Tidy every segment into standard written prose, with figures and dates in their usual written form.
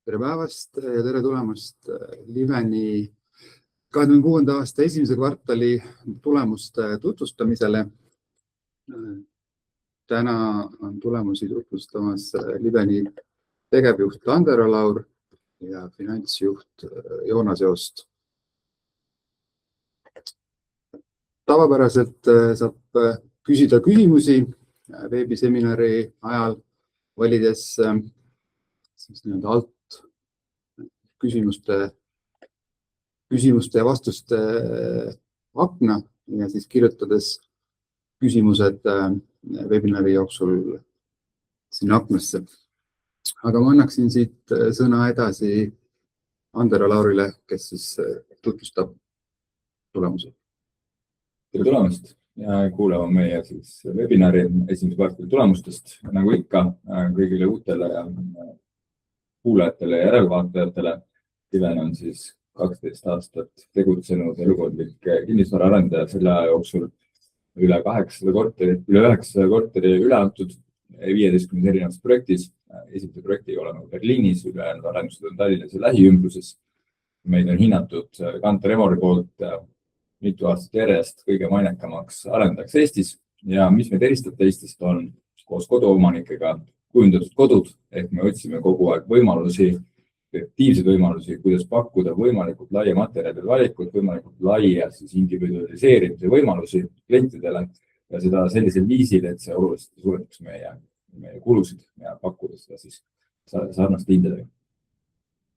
Tere päevast ja tere tulemast Liveni 2006. aasta esimese kvartali tulemuste tutvustamisele. Täna on tulemusi tutvustamas Liveni tegevjuht Andero Laur ja finantsjuht Joonas Joost. Tavapäraselt saab küsida küsimusi veebiseminari ajal, valides alt küsimuste ja vastuste akna ja siis kirjutades küsimused webinari jooksul sinna aknasse. Aga ma annaksin siit sõna edasi Andero Laurile, kes siis tutvustab tulemusi. Tere tulemast ja kuulama meie webinari esimese kvartali tulemustest. Nagu ikka, kõigile uutele ja kuulajatele ja järelvaatajatele. Liven on 12 aastat tegutsenud elukondlik kinnisvaraarendaja, selle aja jooksul üle 900 korteri üle antud 15 erinevas projektis. Esimese projektiga oleme Berliinis, ülejäänud arendused on Tallinnas ja lähiümbruses. Meid on hinnatud Kantar Emori poolt mitu aastat järjest kõige mainekamaks arendajaks Eestis ja mis meid eristab teistest on koos koduomanikega kujundatud kodud, ehk me otsime kogu aeg võimalusi, efektiivseid võimalusi, kuidas pakkuda võimalikult laia materjalide valikut, võimalikult laia individualiseerimise võimalusi klientidele ja seda sellisel viisil, et see oluliselt suurendaks meie kulusid ja pakkuda seda sarnast hindadega.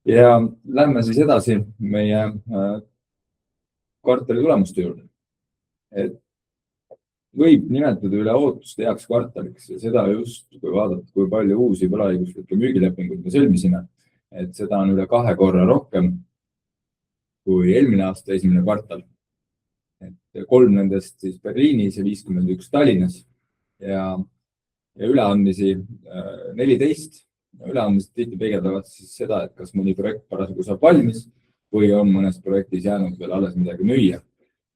Ja lähme edasi meie kvartali tulemuste juurde. Võib nimetada üle ootuste heaks kvartaliks ja seda just, kui vaadata, kui palju uusi võlaõiguslikke müügilepinguid me sõlmisime, et seda on üle 2 korra rohkem kui eelmine aasta esimene kvartal. 3 nendest Berliinis ja 51 Tallinnas ja üleandmisi 14. Üleandmised tihti peegeldavad seda, et kas mõni projekt parasjagu saab valmis või on mõnes projektis jäänud veel alles midagi müüa.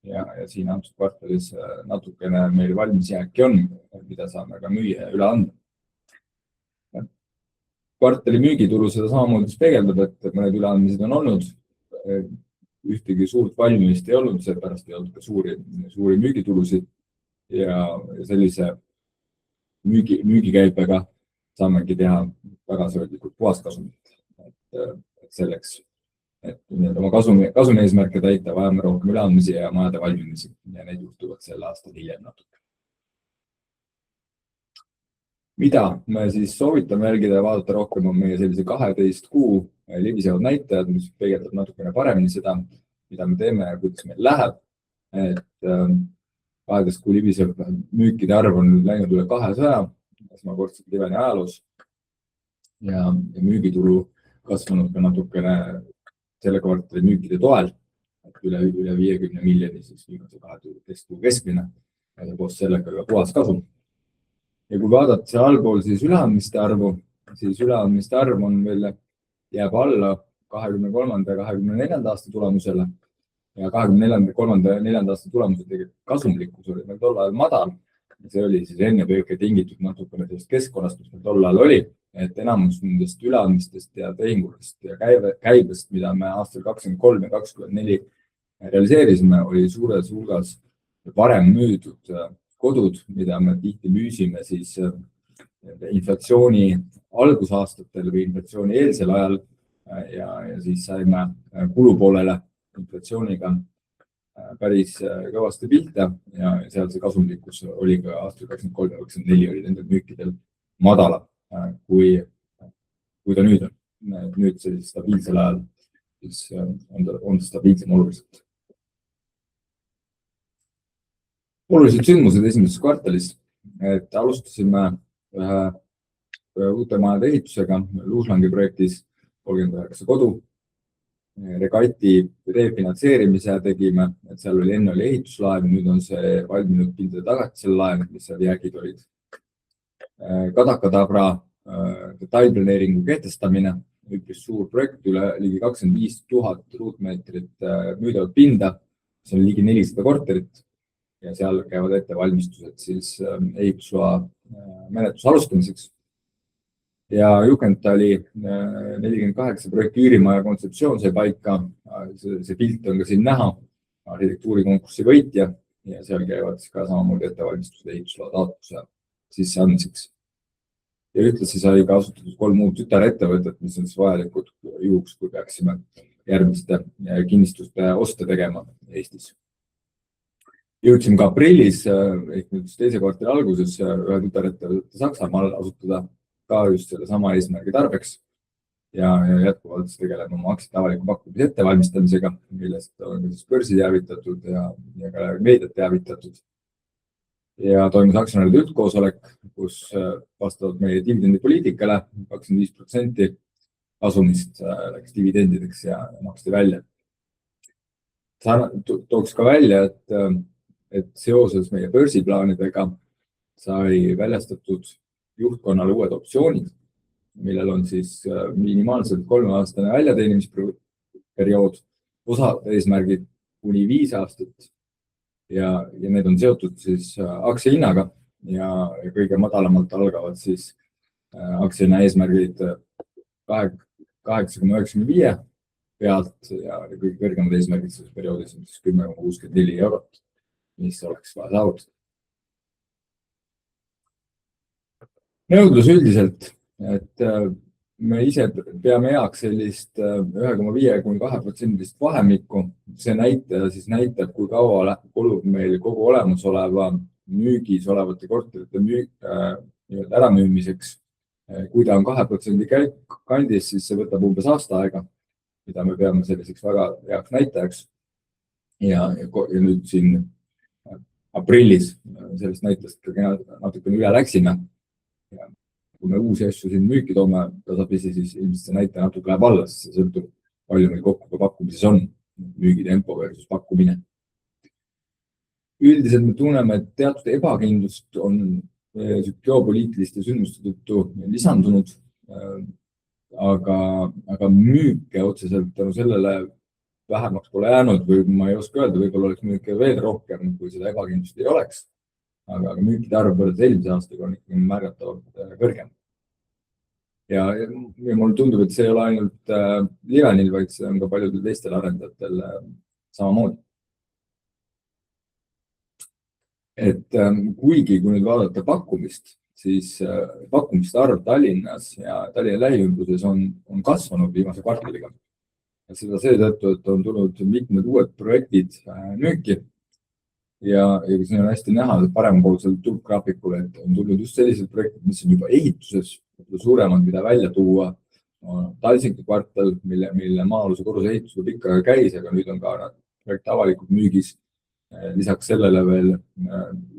Ja siin antud kvartalis natukene meil valmis jääki on, mida saame ka müüa ja üle anda. Kvartali müügitulu seda samamoodi peegeldab, et mõned üleandmised on olnud. Ühtegi suurt valmimist ei olnud, seepärast ei olnud ka suuri müügitulusid ja sellise müügikäibega saamegi teha tagasihoidlikult puhaskasumit. Selleks, et oma kasumi eesmärke täita, vajame rohkem üleandmisi ja majade valmimisi ja need juhtuvad sel aastal hiljem natuke. Mida me soovitame jälgida ja vaadata rohkem on meie sellise 12 kuu libisevad näitajad, mis peegeldab natukene paremini seda, mida me teeme ja kuidas meil läheb. 12 kuu libisev müükide arv on läinud üle 200, esmakordselt Liveni ajaloos ja müügitulu kasvanud ka natukene selle kvartali müükide toel, üle 50 miljoni viimase 12 kuu keskmine ja koos sellega ka puhas kasum. Ja kui vaadata allpool üleandmiste arvu, siis üleandmiste arv on veel jääb alla 23. ja 24. aasta tulemusele ja 24. ja 4. aasta tulemused tegelikult kasumlikkus oli meil tol ajal madal. See oli enne kõike tingitud natukene keskkonnast, mis meil tol ajal oli. Et enamus nendest üleandmistest ja tehingutest ja käibest, mida me aastal 23 ja 24 realiseerisime, oli suures hulgas varem müüdud kodud, mida me tihti müüsime inflatsiooni algusaastatel või inflatsiooni eelsel ajal ja siis saime kulupoolele inflatsiooniga päris kõvasti pihta ja seal see kasumlikkus oli ka aastal 23 ja 24 oli nendel müükidel madala. Kui ta nüüd on. Nüüd stabiilsel ajal on stabiilsem oluliselt. Olulised sündmused esimeses kvartalis. Alustasime uute majade ehitusega Luuslangi projektis 39 kodu. Regati refinantseerimise tegime, et seal oli enne ehituslaev, nüüd on see valminud pindade tagatisel laev, mis seal jäägid olid. Kadakadabra detailplaneeringu kehtestamine, üpris suur projekt, üle ligi 25 000 ruutmeetrit müüdavat pinda, see on ligi 400 korterit ja seal käivad ette valmistused ehitusloa menetluse alustamiseks. ja Jugendtali 48 projekti üürimaja kontseptsioon sai paika. See pilt on ka siin näha, arhitektuurikonkursi võitja ja seal käivad ka samamoodi ettevalmistused ehitusloa taotluse sisseandmiseks. Ja ühtlasi sai ka asutatud 3 muud tütarettevõtet, mis on vajalikud juhuks, kui peaksime järgmiste kinnistuste oste tegema Eestis. Jõudsime ka aprillis, ehk nüüd teise kvartali alguses ühe tütarettevõtte Saksamaal asutada ka just selle sama eesmärgi tarbeks ja jätkuvalt tegeleme oma aktsiate avaliku pakkumise ettevalmistamisega, millest on börsi teavitatud ja ka meediat teavitatud. Ja toimus aktsionäride üldkoosolek, kus vastavalt meie dividendipoliitikale 25% kasumist läks dividendideks ja maksti välja. Tooks ka välja, et seoses meie börsiplaanidega sai väljastatud juhtkonnale uued optsioonid, millel on siis minimaalselt 3-aastane väljateenimisperiood, osad eesmärgid kuni 5 aastat ja need on seotud siis aktsiahinnaga ja kõige madalamalt algavad siis aktsiahinna eesmärgid 8,95 pealt ja kõige kõrgemad eesmärgid selles perioodis on siis 10,64 eurot, mis oleks vaja saavutada. Nõudlus üldiselt, et me ise peame heaks sellist 1,5–2% vahemikku. See näitaja siis näitab, kui kaua kulub meil kogu olemasoleva müügis olevate korterite äramüümiseks. Kui ta on 2% kandis, siis see võtab umbes aasta aega, mida me peame selliseks väga heaks näitajaks. Ja nüüd siin aprillis sellest näitajast natuke üle läksime. Ja kui me uusi asju siin müüki toome, tasapisi siis ilmselt see näitaja natuke läheb alla, sest see sõltub palju meil kokku pakkumises on, müügitempo versus pakkumine. Üldiselt me tunneme, et teatud ebakindlust on geopoliitiliste sündmuste tõttu lisandunud, aga müüke otseselt tänu sellele vähemaks pole jäänud või ma ei oska öelda, võib-olla oleks müüke veel rohkem, kui seda ebakindlust ei oleks. Aga müükide arv võrreldes eelmise aastaga on ikkagi märgatavalt kõrgem. Ja mulle tundub, et see ei ole ainult Livenil, vaid see on ka paljudel teistel arendajatel samamoodi. Et kuigi, kui nüüd vaadata pakkumist, siis pakkumiste arv Tallinnas ja Tallinna lähiümbruses on kasvanud viimase kvartaliga. Seda seetõttu, et on tulnud mitmed uued projektid müüki. Ja siin on hästi näha parempoolsel tulpgraafikul, et on tulnud just sellised projektid, mis on juba ehituses, suuremad, mida välja tuua. Talsinki kvartal, mille maa-aluse korruse ehitus juba pikka käis, aga nüüd on ka projekt avalikult müügis. Lisaks sellele veel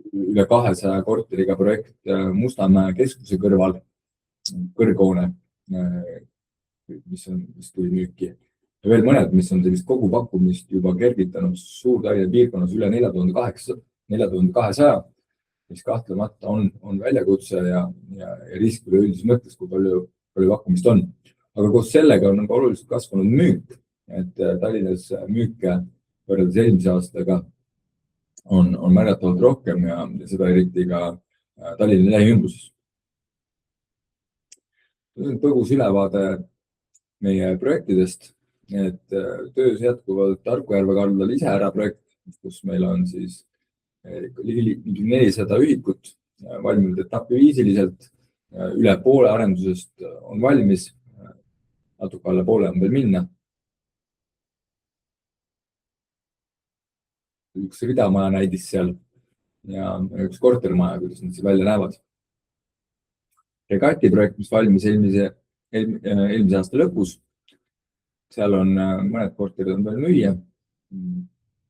üle 200 korteriga projekt Mustamäe keskuse kõrval, kõrghoone, mis tuli müüki. Ja veel mõned, mis on sellist kogu pakkumist juba kergitanud Suur-Tallinna piirkonnas üle 4200, mis kahtlemata on väljakutse ja risk üleüldises mõttes, kui palju pakkumist on. Aga koos sellega on oluliselt kasvanud müük, et Tallinnas müüke võrreldes eelmise aastaga on märgatavalt rohkem ja seda eriti ka Tallinna lähiümbruses. Põgus ülevaade meie projektidest. Et töös jätkuvalt Tarkujärve kaldal ise ära projekt, kus meil on siis ligi 400 ühikut valminud etapiviisiliselt. Üle poole arendusest on valmis, natuke alla poole on veel minna. Üks ridamaja näidis seal ja üks kortermaja, kuidas nad välja näevad. Regati projekt, mis valmis eelmise aasta lõpus. Seal on mõned korterid on veel müüa.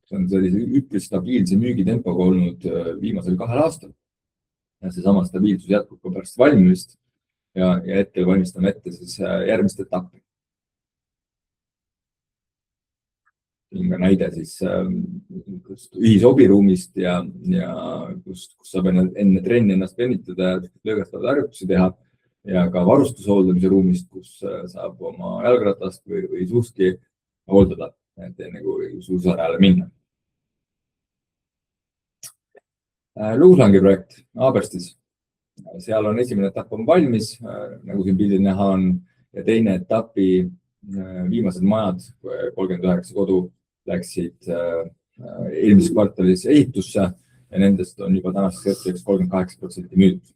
See on sellise üpris stabiilse müügitempoga olnud viimasel 2 aastal. Ja see sama stabiilsus jätkub ka pärast valmimist ja hetkel valmistame ette siis järgmist etappi. Siin ka näide siis ühisobiruumist ja kus saab enne trenni ennast venitada ja lõõgastavad harjutusi teha. Ja ka varustushooldamise ruumist, kus saab oma jalgratast või suuski hooldada, enne kui suusarajale minna. Luuslangi projekt Aaberstis. seal on esimene etapp on valmis, nagu siin pildil näha on, ja teine etapi viimased majad, 39 kodu, läksid eelmises kvartalis ehitusse ja nendest on juba tänaseks hetkeks 38% müüdud.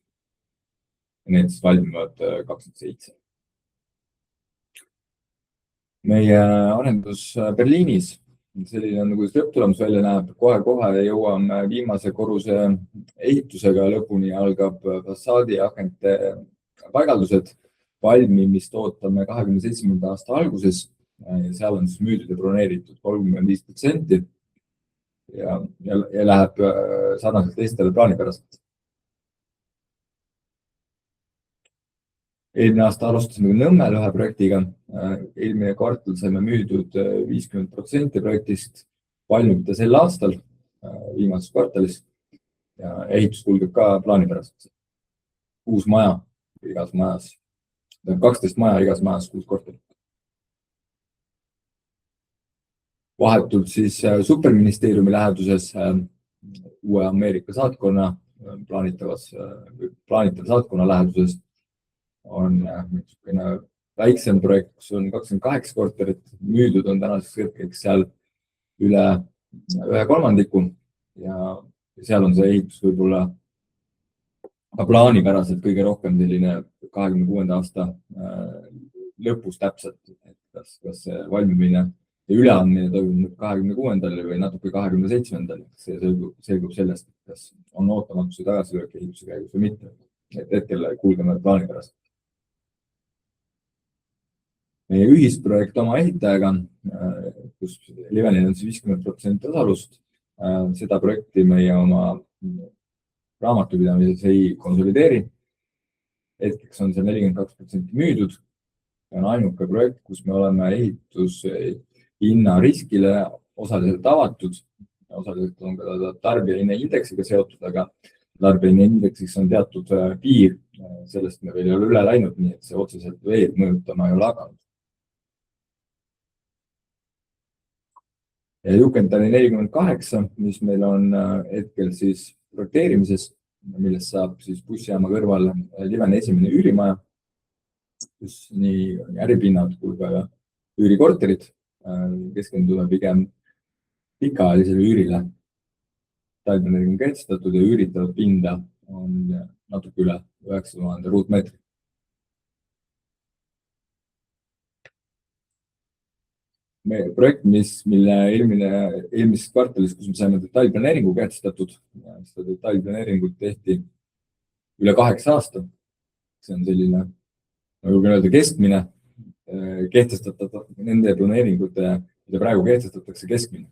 Need valmivad 27. Meie arendus Berliinis, selline on, kuidas lõpptulemus välja näeb, kohe-kohe jõuame viimase korruse ehitusega lõpuni, algab fassaadi ja akente paigaldused, valmimist ootame 2027. aasta alguses. Seal on siis müüdud ja broneeritud 35% ja läheb sarnaselt teistele plaanipäraselt. Eelmine aasta alustasime Nõmmel ühe projektiga. Eelmine kvartal saime müüdud 50% projektist, valmib ta sel aastal viimases kvartalis ja ehitus kulgeb ka plaanipäraselt. 6 maja igas majas, 12 maja igas majas 6 korterit. Vahetult siis superministeeriumi läheduses uue Ameerika saatkonna plaanitava saatkonna läheduses on väiksem projekt, kus on 28 korterit, müüdud on tänaseks hetkeks seal üle 1/3 ja seal on see ehitus võib-olla plaanipäraselt kõige rohkem selline 26. aasta lõpus täpselt, et kas see valmimine ja üleandmine toimub 26. või natuke 27. See selgub sellest, kas on ootamatusi tagasilööke ehituse käigus või mitte. Et hetkel kulgeme plaanipäraselt. Meie ühisprojekt oma ehitajaga, kus Livenil on 50% osalust, seda projekti meie oma raamatupidamises ei konsolideeri. Hetkeks on see 42% müüdud. On ainuke projekt, kus me oleme ehitushinna riskile osaliselt avatud. Osaliselt on ka tarbijahinnaindeksiga seotud, aga tarbijahinnaindeksiks on teatud piir. Sellest me veel ei ole üle läinud, nii et see otseselt veel mõjutama ei ole hakanud. Juhkentali 48, mis meil on hetkel siis projekteerimises, millest saab siis bussijaama kõrval Liveni esimene üürimaja, kus nii äripinnad kui ka üürikorterid keskendume pigem pikaajalisele üürile. Tallinnaring on kehtestatud ja üüritavat pinda on natuke üle 9000 ruutmeetri. Meie projekt, mille eelmises kvartalis, kus me saime detailplaneeringu kehtestatud, seda detailplaneeringut tehti üle 8 aasta. See on selline, nagu öelda, keskmine kehtestatud nende planeeringute, mida praegu kehtestatakse keskmine.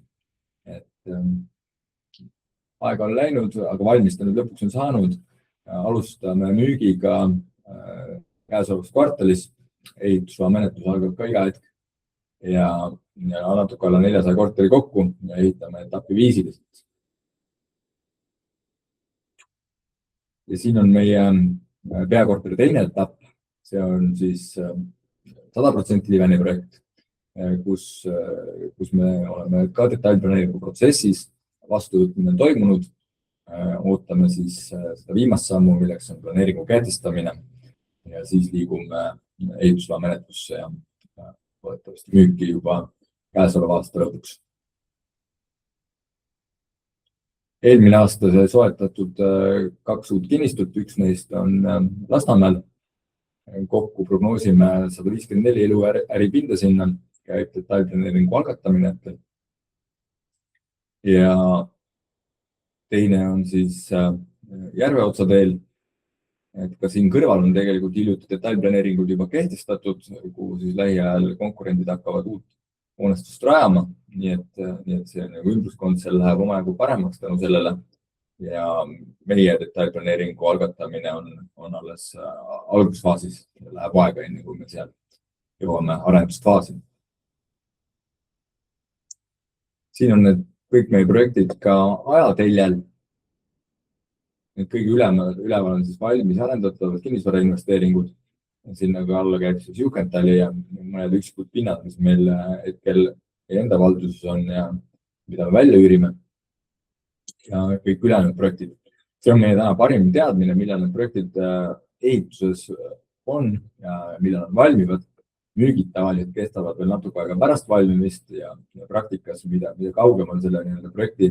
Aega on läinud, aga valmistanud lõpuks on saanud. Alustame müügiga käesolevas kvartalis. Ehitusloa menetlus algab ka iga hetk. Ja natuke alla 400 korteri kokku ja ehitame etapi viisiliselt. Ja siin on meie peakorteri teine etapp. See on siis 100% Liveni projekt, kus me oleme ka detailplaneeringu protsessis, vastuvõtmine on toimunud. Ootame siis seda viimast sammu, milleks on planeeringu kehtestamine ja siis liigume ehitusloa menetlusse ja võetavasti müüki juba käesoleva aasta lõpuks. Eelmine aasta see soetatud 2 uut kinnistut, üks neist on Lasnamäel. Kokku prognoosime 154 elu äripinda sinna, käib detailplaneeringu algatamine. Ja teine on siis Järveotsa teel. Et ka siin kõrval on tegelikult hiljuti detailplaneeringud juba kehtestatud, kuhu siis lähiajal konkurendid hakkavad uut hoonestust rajama. Nii et see ümbruskond seal läheb omajagu paremaks tänu sellele. Ja meie detailplaneeringu algatamine on alles algusfaasis. Läheb aega enne, kui me seal jõuame arendusfaasi. Siin on need kõik meie projektid ka ajateljel. Kõige üleval on siis valmis arendatavad kinnisvarainvesteeringud. Sinna ka alla käib siis Juhkentali ja mõned üksikud pinnad, mis meil hetkel enda valduses on ja mida me välja üürime. Ja kõik ülejäänud projektid see on meie täna parim teadmine, millal need projektid ehituses on ja millal on valmivad. Müügid tavaliselt kestavad veel natuke aega pärast valmimist ja praktikas, mida kaugemal selle projekti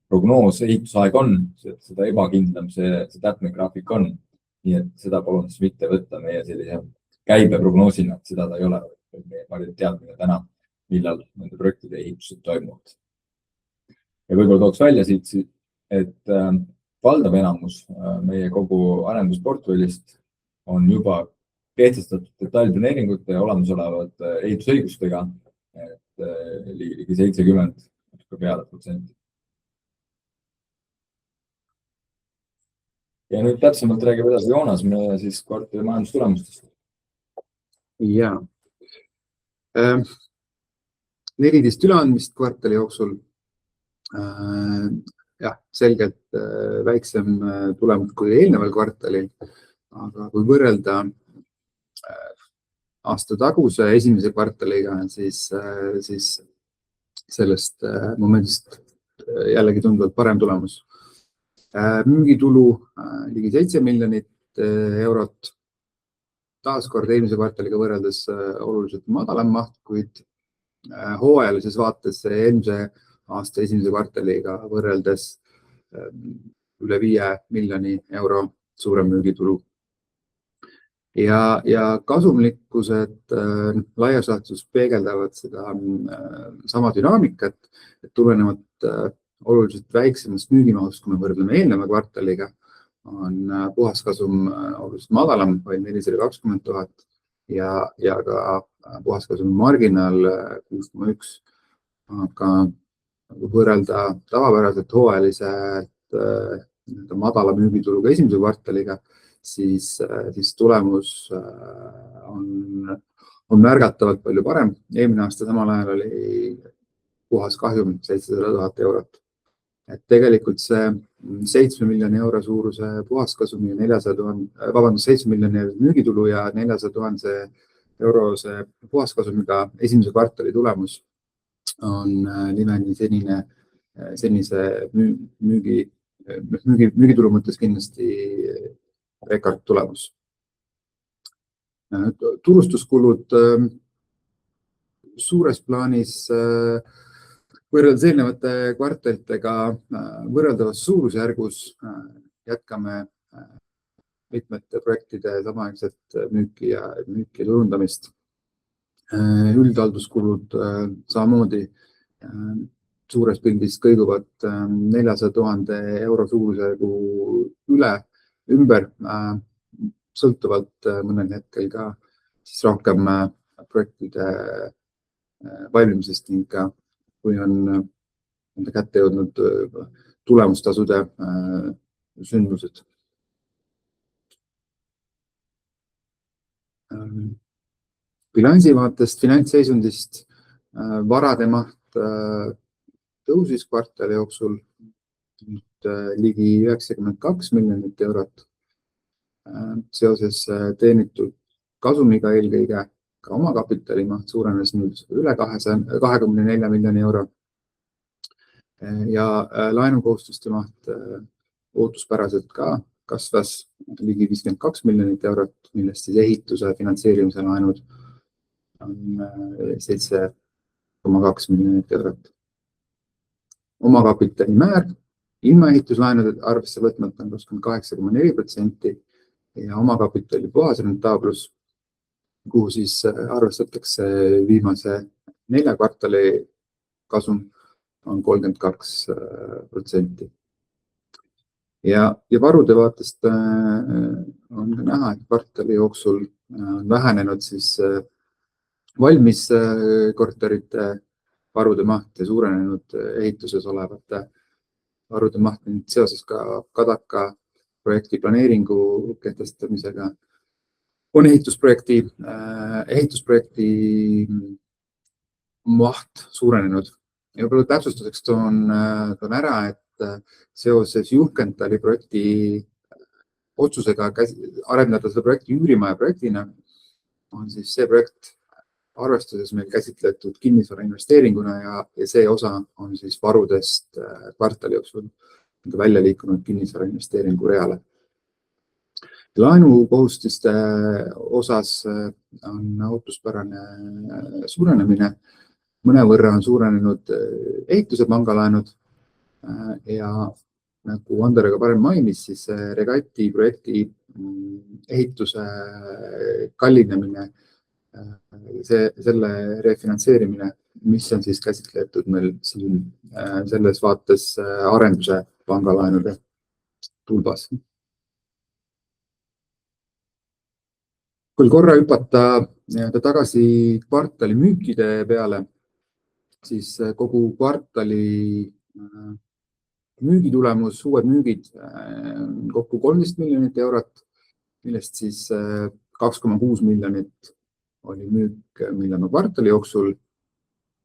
prognoos ehitusaeg on, seda ebakindlam see täpne graafik on. Nii et seda palun siis mitte võtta meie sellise käibeprognoosina, et seda ta ei ole. Meie parim teadmine täna, millal nende projektide ehitused toimuvad. Ja võib-olla tooks välja siit, et valdav enamus meie kogu arendusportfellist on juba kehtestatud detailplaneeringute ja olemasolevate ehitusõigustega, et ligi 70% peale protsenti. Ja nüüd täpsemalt räägib edasi Joonas meie siis kvartali majandustulemustest. Ja 14 üleandmist kvartali jooksul. Jah, selgelt väiksem tulemus kui eelneval kvartalil, aga kui võrrelda aasta taguse esimese kvartaliga, siis sellest momendist jällegi tunduvalt parem tulemus. Müügitulu ligi 7 miljonit eurot, taaskord eelmise kvartaliga võrreldes oluliselt madalam maht, kuid hooajalises vaates eelmise aasta esimese kvartaliga võrreldes üle 5 miljoni euro suurem müügitulu. Ja kasumlikkused laias laastus peegeldavad seda sama dünaamikat, et tulenevad oluliselt väiksemast müügimahust, kui me võrdleme eelneva kvartaliga, on puhaskasum oluliselt madalam, vaid 420 000 ja ka puhaskasumi marginaal 6,1. Aga võrrelda tavapäraselt hooajaliselt madala müügituluga esimese kvartaliga, siis tulemus on märgatavalt palju parem. Eelmine aasta samal ajal oli puhas kahjum 700 000 eurot. Et tegelikult see 7 miljoni euro suuruse puhaskasumi ja 7 miljoni müügitulu ja 400 000 eurose puhaskasumiga esimese kvartali tulemus on Liveni senise müügitulu mõttes kindlasti rekordtulemus. Turustuskulud suures plaanis võrreldes eelnevate kvartalitega võrreldavas suurusjärgus jätkame mitmete projektide samaaegset müüki ja turundamist. Üldhalduskulud samamoodi suures pildis kõiguvad 400 000 euro suurusjärgu ümber, sõltuvalt mõnel hetkel ka siis rohkem projektide valmimisest ning ka kui on kätte jõudnud tulemustasude sündmused. Bilansi vaatest finantsseisundist varade maht tõusis kvartali jooksul ligi 92 miljonit eurot. Seoses teenitud kasumiga eelkõige ka omakapitali maht suurenes nüüd üle 24 miljoni euro ja laenukohustuste maht ootuspäraselt ka kasvas ligi 52 miljonit eurot, millest siis ehituse finantseerimise laenud on 7,2 miljonit eurot. Omakapitali määr ilma ehituslaenude arvesse võtmata on 8,4% ja omakapitali puhasrentaablus, kuhu siis arvestatakse viimase 4 kvartali kasum, on 32%. Ja varude vaatest on näha, et kvartali jooksul on vähenenud siis valmis korterite varude maht ja suurenenud ehituses olevate varude maht seoses ka Kadaka projekti planeeringu kehtestamisega on ehitusprojekti maht suurenenud. Ja võib-olla täpsustuseks toon ära, et seoses Juhkentali projekti otsusega arendada seda projekti üürimaja projektina on siis see projekt arvestuses meil käsitletud kinnisvara investeeringuna ja see osa on siis varudest kvartali jooksul välja liikunud kinnisvara investeeringu reale. Laenukohustuste osas on ootuspärane suurenemine. Mõnevõrra on suurenenud ehituse pangalaenud ja nagu Andero ka varem mainis, siis Regati projekti ehituse kallinemine, selle refinantseerimine, mis on siis käsitletud meil siin selles vaates arenduse pangalaenude tulbas. Kui korra hüpata tagasi kvartali müükide peale, siis kogu kvartali müügitulemus, uued müügid kokku 13 miljonit eurot, millest siis 2,6 miljonit oli müük, mille me kvartali jooksul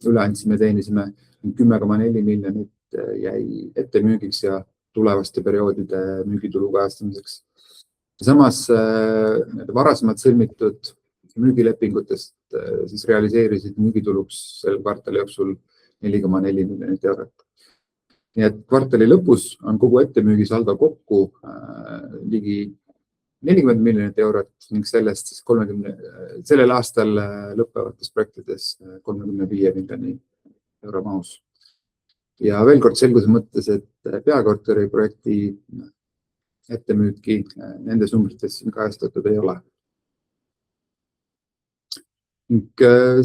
üle andsime, teenisime, 10,4 miljonit jäi ettemüügiks ja tulevaste perioodide müügitulu kajastamiseks. Samas varasemalt sõlmitud müügilepingutest siis realiseerisid müügituluks sel kvartali jooksul 4,4 miljonit eurot. Nii et kvartali lõpus on kogu ettemüügi saldo kokku ligi 40 miljonit eurot ning sellest siis sellel aastal lõppevates projektides 35 miljoni euro mahus. Ja veel kord selguse mõttes, et peakorteri projekti ettemüüki nendes numbrites siin kajastatud ei ole.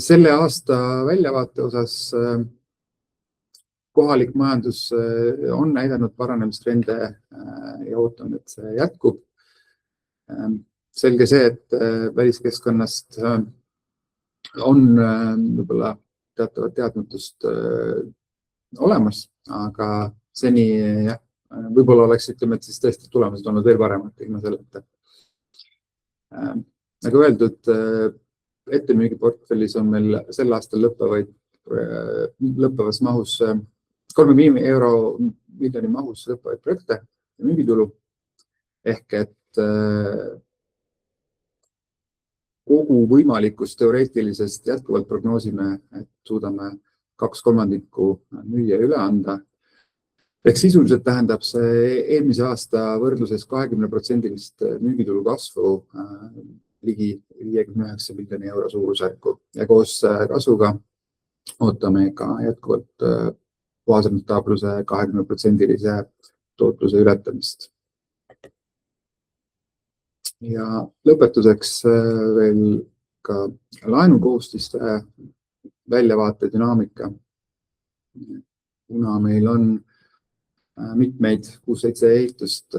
Selle aasta väljavaate osas kohalik majandus on näidanud paranemist-trende ja ootame, et see jätkub. Selge see, et väliskeskkonnast on võib-olla teatavat teadmatust olemas, aga seni võib-olla oleks, ütleme, et siis tõesti tulemused olnud veel paremad ilma selleta. Nagu öeldud, ettemüügiportfellis on meil sel aastal lõppevas mahus 3 miljoni mahus lõppevaid projekte ja müügitulu. Ehk et kogu võimalikust teoreetilisest jätkuvalt prognoosime, et suudame 2/3 müüa üle anda. Ehk sisuliselt tähendab see eelmise aasta võrdluses 20% müügitulu kasvu ligi 59 miljoni euro suurusjärku ja koos kasvuga ootame ka jätkuvalt puhasrentaabluse 20% tootluse ületamist. Ja lõpetuseks veel ka laenukohustuste väljavaate dünaamika. Kuna meil on mitmeid 6-7 ehitust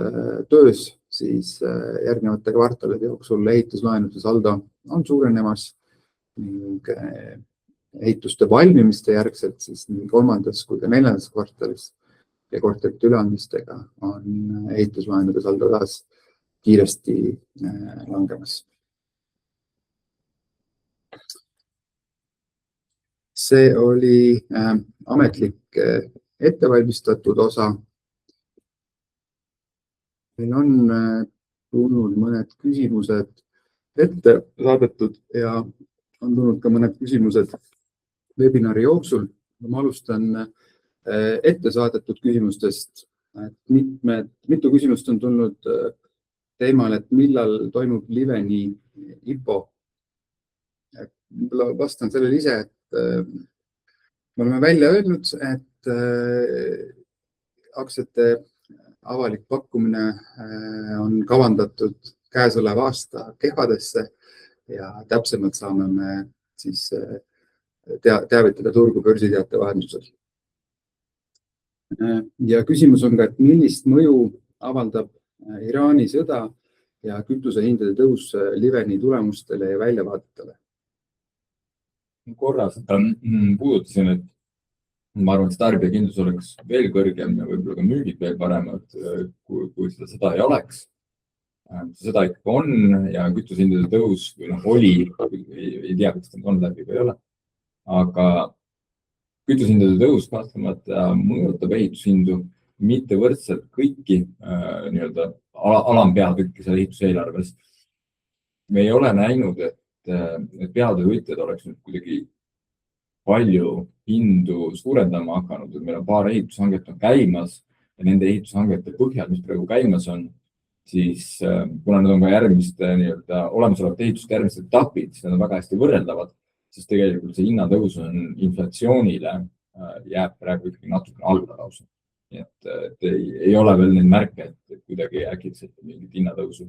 töös, siis järgnevate kvartalide jooksul ehituslaenude saldo on suurenemas ning ehituste valmimiste järgselt siis nii 3. kui ka 4. kvartalis ja korterite üleandmistega on ehituslaenude saldo taas kiiresti langemas. See oli ametlik ettevalmistatud osa. Meil on tulnud mõned küsimused ette saadetud ja on tulnud ka mõned küsimused webinari jooksul. Ma alustan ette saadetud küsimustest. Mitu küsimust on tulnud teemal, et millal toimub Liveni IPO. Vastan sellele ise, et me oleme välja öelnud, et aktsiate avalik pakkumine on kavandatud käesoleva aasta kevadesse ja täpsemalt saame me siis teavitada turgu börsiteate vahendusel. Ja küsimus on ka, et millist mõju avaldab Iraani sõda ja kütusehindade tõus Liveni tulemustele ja väljavaadetele. Korra seda puudutasin, et ma arvan, et tarbijakindlus oleks veel kõrgem ja võib-olla ka müügid veel paremad, kui seda ei oleks. Seda ikka on ja kütusehindade tõus oli, ei tea, kas ta on läbi või ei ole, aga kütusehindade tõus kahtlemata mõjutab ehitushindu mitte võrdselt kõiki nii-öelda alampeatükki seal ehituseelarves. Me ei ole näinud, et peatöövõtjad oleks nüüd kuidagi palju hindu suurendama hakanud, et meil on paar ehitushanget on käimas, ja nende ehitushangete põhjal, mis praegu käimas on, siis kuna need on ka järgmiste olemasolevate ehituste järgmised etapid, siis need on väga hästi võrreldavad, siis tegelikult see hinnatõus on inflatsioonile jääb praegu ikkagi natuke alla lausa. Nii et ei ole veel neid märke, et kuidagi äkitselt mingit hinnatõusu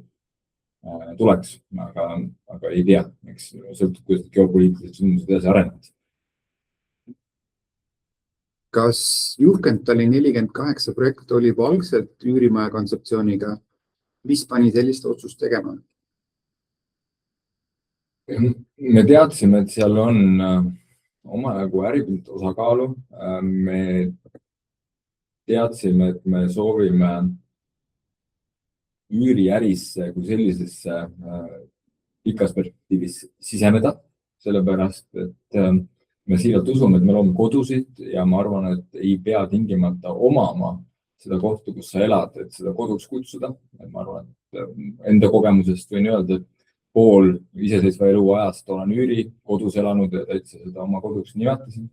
tuleks, aga ei tea, eks sõltub, kuidas geopoliitilised sündmused edasi arenevad. Kas Juhkentali 48 projekt oli juba algselt üürimaja kontseptsiooniga? Mis pani sellist otsust tegema? Me teadsime, et seal on omajagu äripilt osakaalu. Me teadsime, et me soovime üüriärisse kui sellisesse pikas perspektiivis siseneda, sellepärast, et me siiralt usume, et me loome kodusid ja ma arvan, et ei pea tingimata omama seda kohta, kus sa elad, et seda koduks kutsuda. Ma arvan, et enda kogemusest võin öelda, et pool iseseisva elu ajast olen kodus elanud ja täitsa seda oma koduks nimetasin.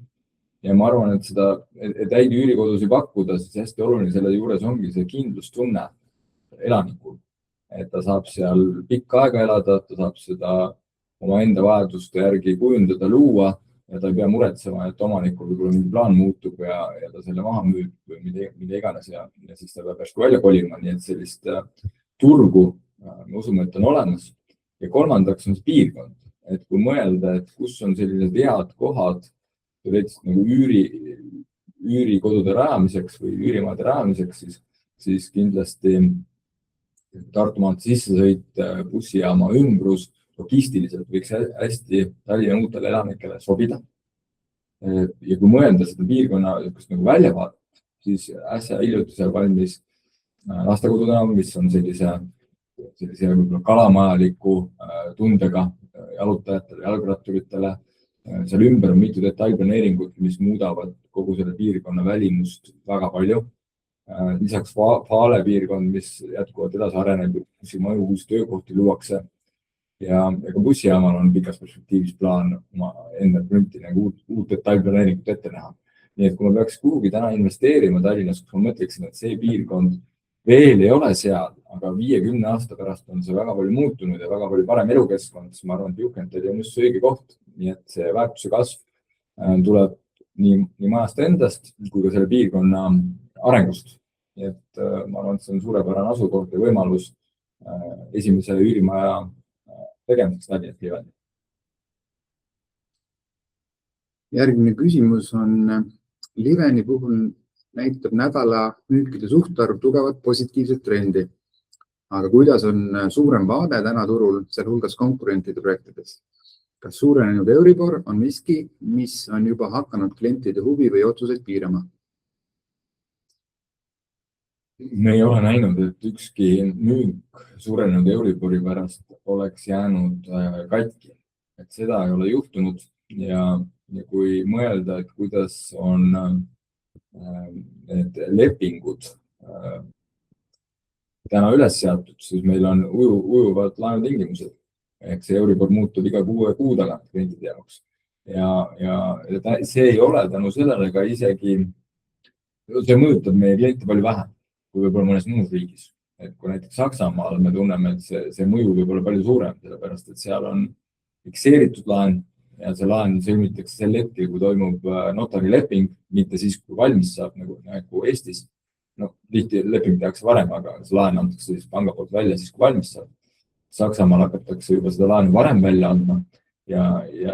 Ja ma arvan, et häid üürikodusi pakkuda, siis hästi oluline selle juures ongi see kindlustunne elanikul, et ta saab seal pikka aega elada, ta saab seda oma enda vajaduste järgi kujundada, luua ja ta ei pea muretsema, et omanikul võib-olla mingi plaan muutub ja ta selle maha müüb või mida iganes ja siis ta peab järsku välja kolima, nii et sellist turgu me usume, et on olemas. Ja kolmandaks on see piirkond, et kui mõelda, et kus on sellised head kohad nagu üürikodude rajamiseks või üürimaade rajamiseks, siis kindlasti Tartu maantee sissesõit, bussijaama ümbrus, logistiliselt võiks hästi Tallinna uutele elanikele sobida. Ja kui mõelda seda piirkonna nagu väljavaadet, siis äsja hiljuti seal valmis lastekodu tänav, mis on sellise kalamajaliku tundega jalutajatele, jalgratturitele. Seal ümber on mitu detailplaneeringut, mis muudavad kogu selle piirkonna välimust väga palju. Lisaks Faale piirkond, mis jätkuvalt edasi areneb, uusi maju, uusi töökohti luuakse ja ka bussijaamal on pikas perspektiivis plaan oma enda krünti uut detailplaneeringut ette näha. Nii et kui ma peaks kuhugi täna investeerima Tallinnas, kus ma mõtleksin, et see piirkond veel ei ole seal, aga 50 aasta pärast on see väga palju muutunud ja väga palju parem elukeskkond, siis ma arvan, et Juhkentali on just see õige koht. Nii et see väärtuse kasv tuleb nii majast endast kui ka selle piirkonna arengust. Nii et ma arvan, et see on suurepärane asukoht ja võimalus esimese üürimaja tegemiseks Tallinnast Liveni. Järgmine küsimus on Liveni puhul näitab nädala müükide suhtarv tugevat positiivset trendi. Aga kuidas on suurem vaade täna turul, seal hulgas konkurentide projektides? Kas suurenenud Euribor on miski, mis on juba hakanud klientide huvi või otsuseid piirama? Me ei ole näinud, et ükski müük suurenenud Euribori pärast oleks jäänud katki. Et seda ei ole juhtunud ja kui mõelda, et kuidas on need lepingud täna üles seatud, siis meil on ujuvad laenutingimused. Ehk see Euribor muutub iga 6 kuu tagant klientide jaoks. Ja see ei ole tänu sellele ka isegi, see mõjutab meie kliente palju vähem kui võib-olla mõnes muus riigis. Et kui näiteks Saksamaal me tunneme, et see mõju võib olla palju suurem, sellepärast et seal on fikseeritud laen ja see laen sõlmitakse sel hetkel, kui toimub notarileping, mitte siis, kui valmis saab nagu Eestis. Tihti leping tehakse varem, aga see laen antakse siis panga poolt välja siis, kui valmis saab. Saksamaal hakatakse juba seda laenu varem välja andma ja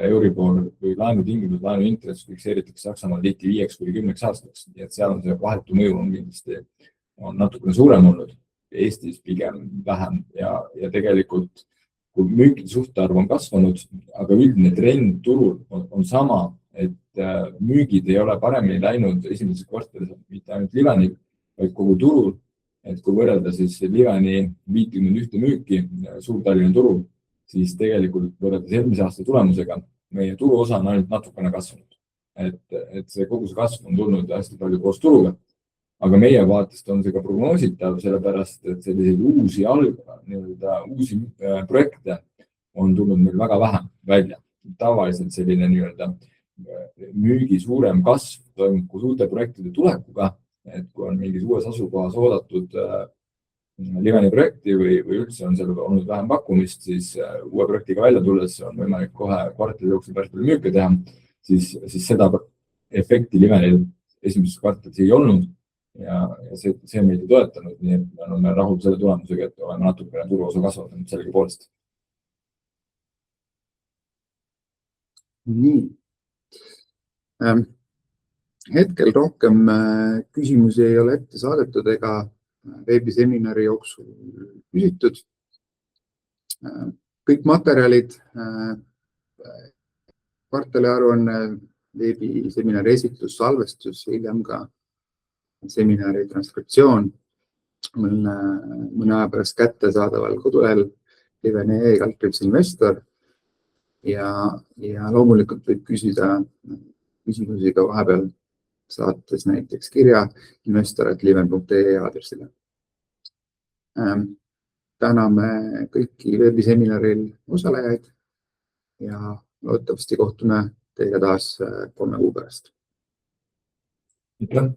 Euribor või laenutingimused, laenuintress fikseeritakse Saksamaal tihti 5–10 aastaks. Nii et seal on see vahetu mõju on kindlasti natukene suurem olnud, Eestis pigem vähem ja tegelikult kui müükide suhtarv on kasvanud, aga üldine trend turul on sama, et müügid ei ole paremini läinud esimeses kvartalis mitte ainult Liveni, vaid kogu turul. Et kui võrrelda siis Liveni 51 müüki Suur-Tallinna turul, siis tegelikult võrreldes eelmise aasta tulemusega meie turuosa on ainult natukene kasvanud. Et see kogu see kasv on tulnud hästi palju koos turuga. Aga meie vaatest on see ka prognoositav, sellepärast, et selliseid uusi projekte on tulnud meil väga vähe välja. Tavaliselt selline müügi suurem kasv toimub koos uute projektide tulekuga et kui on mingis uues asukohas oodatud Liveni projekti või üldse on seal olnud vähem pakkumist, siis uue projektiga välja tulles on võimalik kohe kvartali jooksul päris palju müüke teha, siis seda efekti Livenil esimeses kvartalis ei olnud ja see meid ei toetanud, nii et me oleme rahul selle tulemusega, et oleme natukene turuosa kasvatanud sellegi poolest. Nii. Hetkel rohkem küsimusi ei ole ette saadetud ega veebiseminari jooksul küsitud. Kõik materjalid, kvartaliaruanne, veebiseminari esitlus, salvestus, hiljem ka seminari transkriptsioon on mõne aja pärast kättesaadaval kodulehel liveni.ee/investor ja loomulikult võib küsida küsimusi ka vahepeal saates näiteks kirja investor@liven.ee aadressile. Täname kõiki veebiseminaril osalejaid ja loodetavasti kohtume teiega taas 3 kuu pärast. Aitäh!